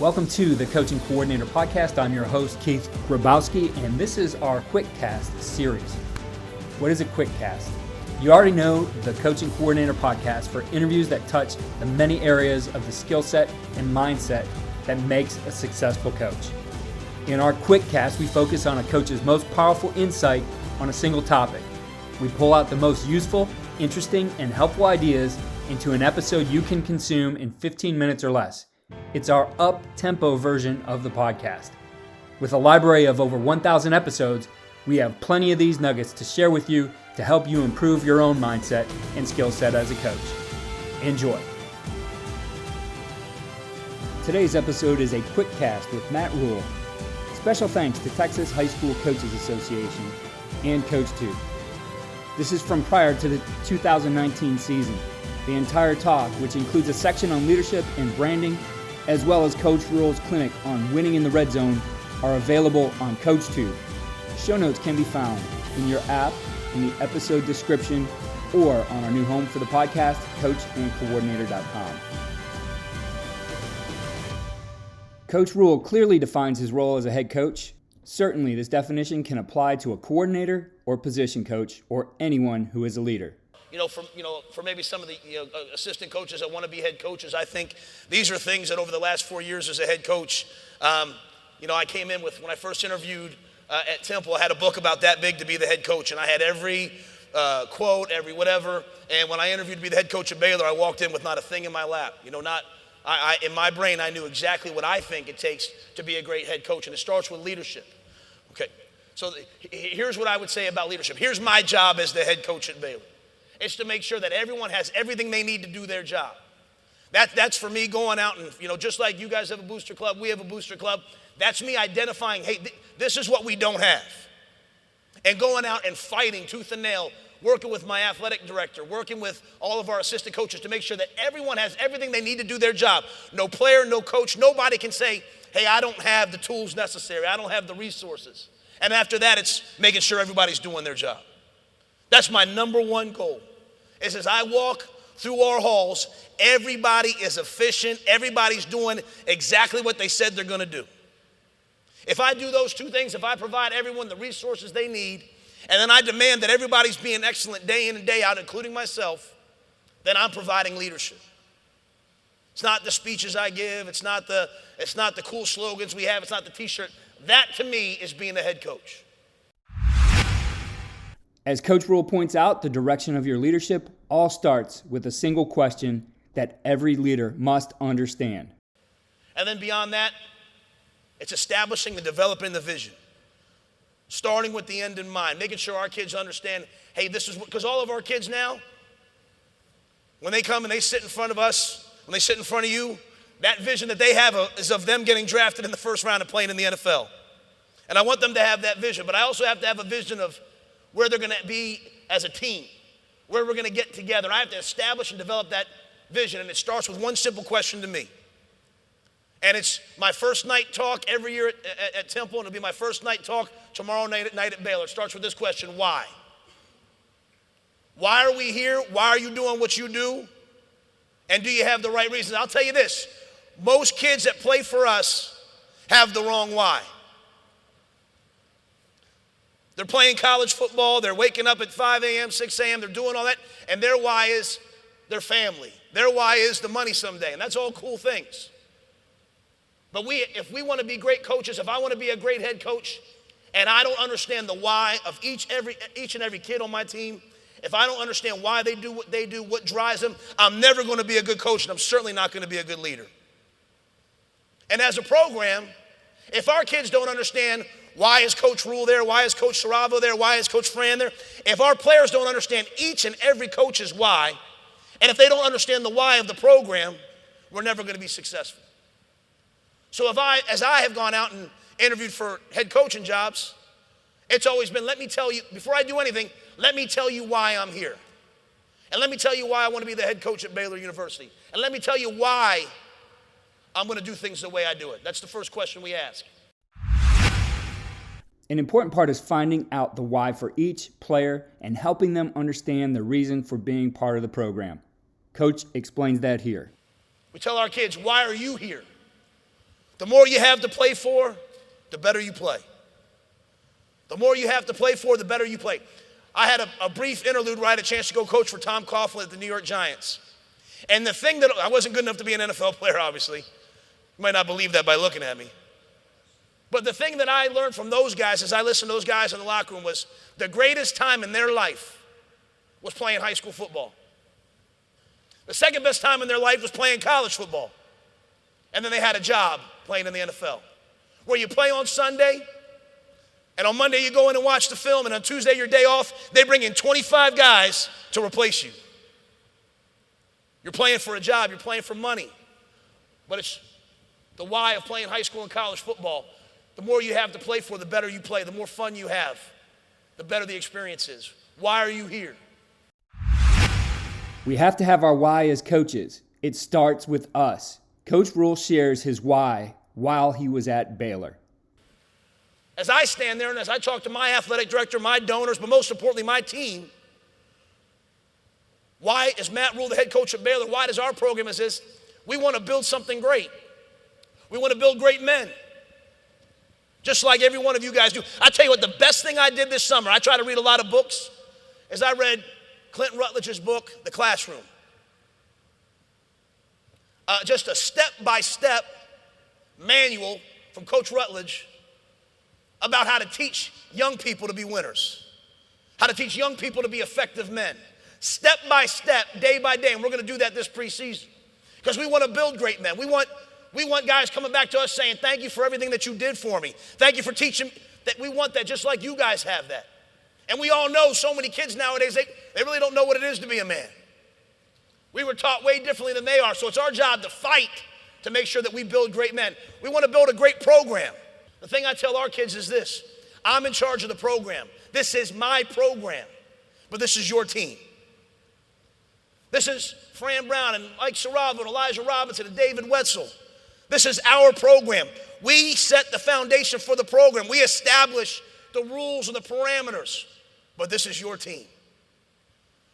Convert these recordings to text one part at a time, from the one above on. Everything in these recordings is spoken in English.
Welcome to the Coaching Coordinator Podcast. I'm your host, Keith Grabowski, and this is our Quickcast series. What is a Quickcast? You already know the Coaching Coordinator Podcast for interviews that touch the many areas of the skill set and mindset that makes a successful coach. In our Quickcast, we focus on a coach's most powerful insight on a single topic. We pull out the most useful, interesting, and helpful ideas into an episode you can consume in 15 minutes or less. It's our up-tempo version of the podcast. With a library of over 1,000 episodes, we have plenty of these nuggets to share with you to help you improve your own mindset and skill set as a coach. Enjoy. Today's episode is a Quickcast with Matt Rhule. Special thanks to Texas High School Coaches Association and CoachTube. This is from prior to the 2019 season. The entire talk, which includes a section on leadership and branding, as well as Coach Rhule's clinic on winning in the red zone, are available on CoachTube. Shownotes can be found in your app, in the episode description, or on our new home for the podcast, coachandcoordinator.com. Coach Rhule clearly defines his role as a head coach. Certainly, this definition can apply to a coordinator or position coach or anyone who is a leader. For maybe some of the assistant coaches that want to be head coaches, I think these are things that over the last 4 years as a head coach, I came in with, when I first interviewed at Temple, I had a book about that big to be the head coach, and I had every quote, every whatever, and when I interviewed to be the head coach at Baylor, I walked in with not a thing in my lap. In my brain, I knew exactly what I think it takes to be a great head coach, and it starts with leadership. Okay, so here's what I would say about leadership. Here's my job as the head coach at Baylor. It's to make sure that everyone has everything they need to do their job. That's for me going out and, just like you guys have a booster club, we have a booster club. That's me identifying, hey, this is what we don't have. And going out and fighting tooth and nail, working with my athletic director, working with all of our assistant coaches to make sure that everyone has everything they need to do their job. No player, no coach, nobody can say, hey, I don't have the tools necessary. I don't have the resources. And after that, it's making sure everybody's doing their job. That's my number one goal. Is as I walk through our halls, everybody is efficient. Everybody's doing exactly what they said they're going to do. If I do those two things, if I provide everyone the resources they need, and then I demand that everybody's being excellent day in and day out, including myself, then I'm providing leadership. It's not the speeches I give. It's not the cool slogans we have. It's not the T-shirt. That, to me, is being a head coach. As Coach Rhule points out, the direction of your leadership all starts with a single question that every leader must understand. And then beyond that, it's establishing and developing the vision. Starting with the end in mind, making sure our kids understand, hey, this is what, because all of our kids now, when they come and they sit in front of us, when they sit in front of you, that vision that they have is of them getting drafted in the first round and playing in the NFL. And I want them to have that vision, but I also have to have a vision of where they're going to be as a team, where we're going to get together. I have to establish and develop that vision, and it starts with one simple question to me. And it's my first night talk every year at Temple, and it'll be my first night talk tomorrow night at Baylor. It starts with this question: why? Why are we here? Why are you doing what you do? And do you have the right reasons? I'll tell you this, most kids that play for us have the wrong why. They're playing college football, they're waking up at 5 a.m., 6 a.m., they're doing all that, and their why is their family. Their why is the money someday, and that's all cool things. But if we want to be great coaches, if I want to be a great head coach, and I don't understand the why of each and every kid on my team, if I don't understand why they do what they do, what drives them, I'm never going to be a good coach, and I'm certainly not going to be a good leader. And as a program, if our kids don't understand why is Coach Rhule there? Why is Coach Saravo there? Why is Coach Fran there? If our players don't understand each and every coach's why, and if they don't understand the why of the program, we're never going to be successful. So as I have gone out and interviewed for head coaching jobs, it's always been, let me tell you, before I do anything, let me tell you why I'm here. And let me tell you why I want to be the head coach at Baylor University. And let me tell you why I'm going to do things the way I do it. That's the first question we ask. An important part is finding out the why for each player and helping them understand the reason for being part of the program. Coach explains that here. We tell our kids, why are you here? The more you have to play for, the better you play. The more you have to play for, the better you play. I had a brief interlude where I had a chance to go coach for Tom Coughlin at the New York Giants. And the thing that, I wasn't good enough to be an NFL player, obviously. You might not believe that by looking at me. But the thing that I learned from those guys as I listened to those guys in the locker room was the greatest time in their life was playing high school football. The second best time in their life was playing college football. And then they had a job playing in the NFL. Where you play on Sunday, and on Monday you go in and watch the film, and on Tuesday, your day off, they bring in 25 guys to replace you. You're playing for a job, you're playing for money. But it's the why of playing high school and college football. The more you have to play for, the better you play. The more fun you have, the better the experience is. Why are you here? We have to have our why as coaches. It starts with us. Coach Rhule shares his why while he was at Baylor. As I stand there and as I talk to my athletic director, my donors, but most importantly, my team, why is Matt Rhule the head coach at Baylor? Why does our program is this? We want to build something great. We want to build great men. Just like every one of you guys do. I tell you what, the best thing I did this summer, I try to read a lot of books, is I read Clinton Rutledge's book, The Classroom. Just a step-by-step manual from Coach Rutledge about how to teach young people to be winners, how to teach young people to be effective men, step by step, day by day, and we're going to do that this preseason because we want to build great men. We want guys coming back to us saying, thank you for everything that you did for me. Thank you for teaching that. We want that just like you guys have that. And we all know so many kids nowadays, they really don't know what it is to be a man. We were taught way differently than they are, so it's our job to fight to make sure that we build great men. We want to build a great program. The thing I tell our kids is this: I'm in charge of the program. This is my program, but this is your team. This is Fran Brown and Mike Saravo and Elijah Robinson and David Wetzel. This is our program. We set the foundation for the program. We establish the rules and the parameters, but this is your team.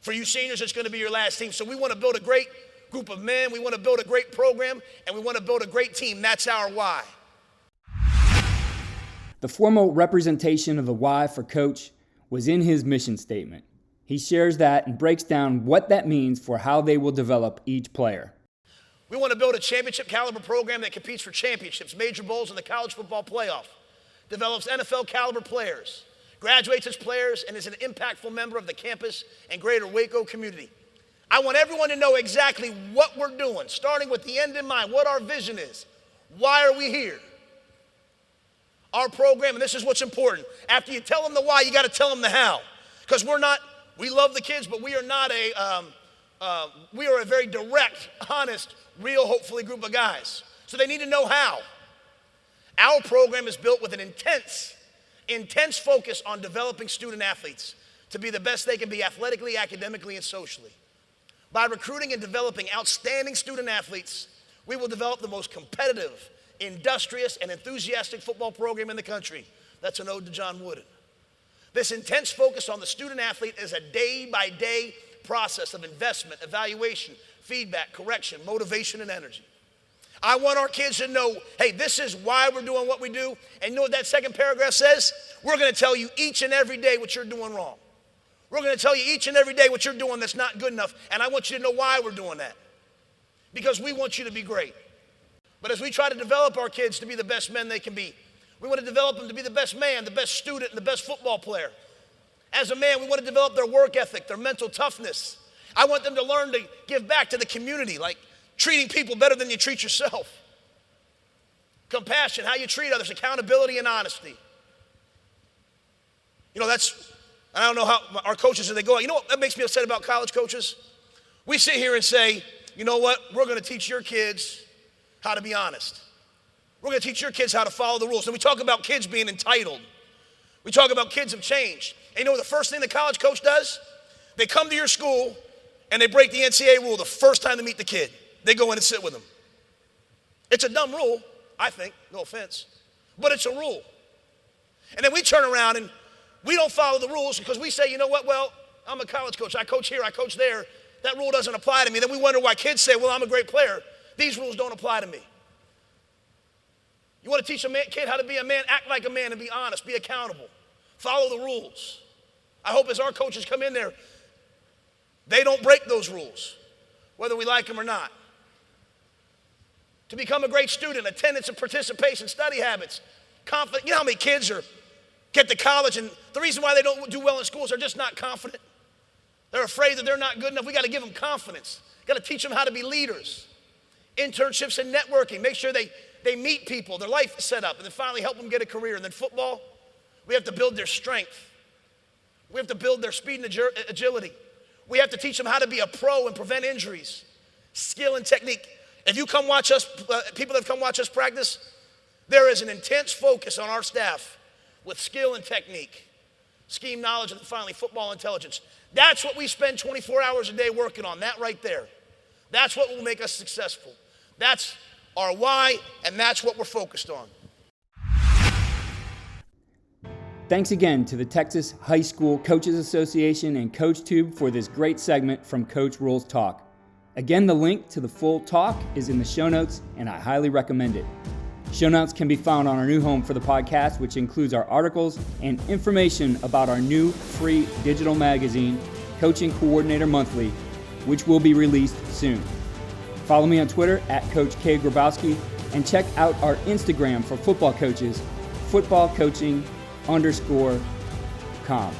For you seniors, it's going to be your last team. So we want to build a great group of men. We want to build a great program, and we want to build a great team. That's our why. The formal representation of the why for Coach was in his mission statement. He shares that and breaks down what that means for how they will develop each player. We want to build a championship caliber program that competes for championships, major bowls, and the college football playoff. Develops NFL caliber players, graduates as players, and is an impactful member of the campus and greater Waco community. I want everyone to know exactly what we're doing, starting with the end in mind, what our vision is. Why are we here? Our program, and this is what's important. After you tell them the why, you got to tell them the how. Because we love the kids, but we are a very direct, honest, real, hopefully, group of guys. So they need to know how. Our program is built with an intense focus on developing student athletes to be the best they can be athletically, academically, and socially. By recruiting and developing outstanding student athletes, we will develop the most competitive, industrious, and enthusiastic football program in the country. That's an ode to John Wooden. This intense focus on the student athlete is a day-by-day process of investment, evaluation, feedback, correction, motivation, and energy. I want our kids to know, hey, this is why we're doing what we do. And you know what that second paragraph says? We're going to tell you each and every day what you're doing wrong. We're going to tell you each and every day what you're doing that's not good enough. And I want you to know why we're doing that. Because we want you to be great. But as we try to develop our kids to be the best men they can be, we want to develop them to be the best man, the best student, and the best football player. As a man, we want to develop their work ethic, their mental toughness. I want them to learn to give back to the community, like treating people better than you treat yourself. Compassion, how you treat others, accountability, and honesty. You know, I don't know how our coaches, as they go, you know what that makes me upset about college coaches? We sit here and say, you know what, we're going to teach your kids how to be honest. We're going to teach your kids how to follow the rules. And we talk about kids being entitled. We talk about kids have changed. And you know what the first thing the college coach does? They come to your school and they break the NCAA rule the first time they meet the kid. They go in and sit with them. It's a dumb rule, I think, no offense, but it's a rule. And then we turn around and we don't follow the rules because we say, you know what, well, I'm a college coach. I coach here, I coach there. That rule doesn't apply to me. Then we wonder why kids say, well, I'm a great player. These rules don't apply to me. You want to teach a kid how to be a man, act like a man and be honest, be accountable, follow the rules. I hope as our coaches come in there, they don't break those rules, whether we like them or not. To become a great student, attendance and participation, study habits, confident. You know how many kids get to college and the reason why they don't do well in schools, they're just not confident. They're afraid that they're not good enough. We got to give them confidence. Got to teach them how to be leaders. Internships and networking. Make sure they meet people, their life is set up, and then finally help them get a career. And then football, we have to build their strength. We have to build their speed and agility. We have to teach them how to be a pro and prevent injuries, skill and technique. If you come watch us, people that have come watch us practice, there is an intense focus on our staff with skill and technique, scheme knowledge, and finally football intelligence. That's what we spend 24 hours a day working on, that right there. That's what will make us successful. That's our why, and that's what we're focused on. Thanks again to the Texas High School Coaches Association and CoachTube for this great segment from Coach Rhule's talk. Again, the link to the full talk is in the show notes, and I highly recommend it. Show notes can be found on our new home for the podcast, which includes our articles and information about our new free digital magazine, Coaching Coordinator Monthly, which will be released soon. Follow me on Twitter at Coach K. Grabowski, and check out our Instagram for football coaches, footballcoaching_com.